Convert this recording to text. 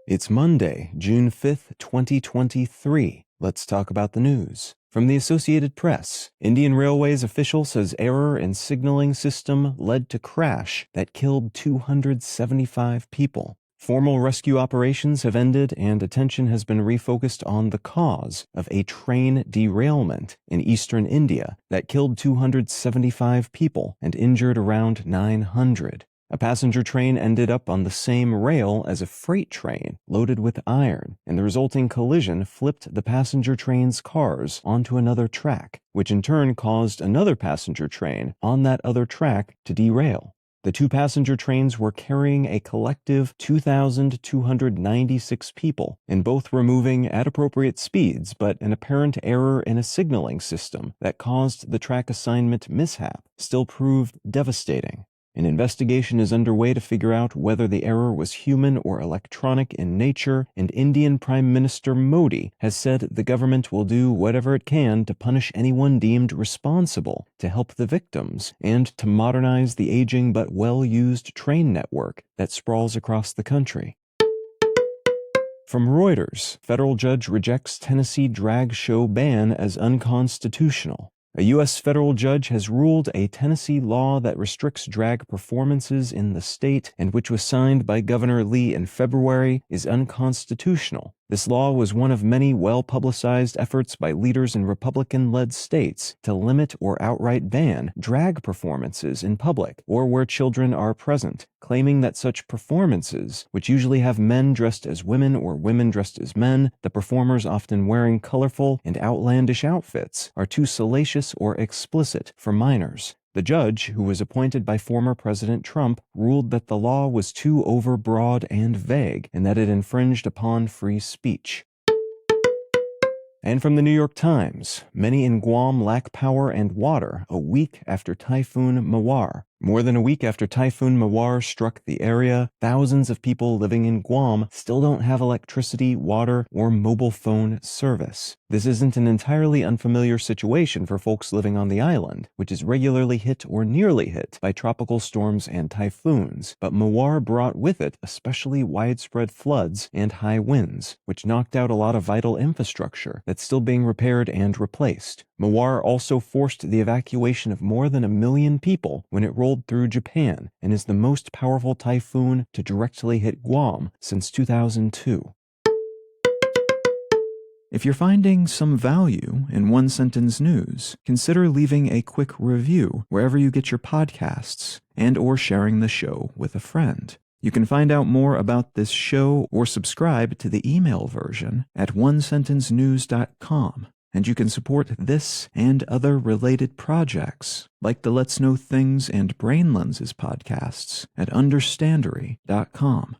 It's Monday, June 5th, 2023. Let's talk about the news. From the Associated Press, Indian Railways official says error in signaling system led to crash that killed 275 people. Formal rescue operations have ended and attention has been refocused on the cause of a train derailment in eastern India that killed 275 people and injured around 900. A passenger train ended up on the same rail as a freight train loaded with iron, and the resulting collision flipped the passenger train's cars onto another track, which in turn caused another passenger train on that other track to derail. The two passenger trains were carrying a collective 2,296 people, and both were moving at appropriate speeds, but an apparent error in a signaling system that caused the track assignment mishap still proved devastating. An investigation is underway to figure out whether the error was human or electronic in nature, and Indian Prime Minister Modi has said the government will do whatever it can to punish anyone deemed responsible, to help the victims, and to modernize the aging but well-used train network that sprawls across the country. From Reuters, federal judge rejects Tennessee drag show ban as unconstitutional. A U.S. federal judge has ruled a Tennessee law that restricts drag performances in the state and which was signed by Governor Lee in February is unconstitutional. This law was one of many well-publicized efforts by leaders in Republican-led states to limit or outright ban drag performances in public or where children are present, claiming that such performances, which usually have men dressed as women or women dressed as men, the performers often wearing colorful and outlandish outfits, are too salacious or explicit for minors. The judge, who was appointed by former President Trump, ruled that the law was too overbroad and vague and that it infringed upon free speech. And from the New York Times, many in Guam lack power and water a week after Typhoon Mawar. More than a week after Typhoon Mawar struck the area, thousands of people living in Guam still don't have electricity, water, or mobile phone service. This isn't an entirely unfamiliar situation for folks living on the island, which is regularly hit or nearly hit by tropical storms and typhoons, but Mawar brought with it especially widespread floods and high winds, which knocked out a lot of vital infrastructure that's still being repaired and replaced. Mawar also forced the evacuation of more than 1 million people when it rolled through Japan and is the most powerful typhoon to directly hit Guam since 2002. If you're finding some value in One Sentence News, consider leaving a quick review wherever you get your podcasts and or sharing the show with a friend. You can find out more about this show or subscribe to the email version at onesentencenews.com. And you can support this and other related projects, like the Let's Know Things and Brain Lenses podcasts at understandery.com.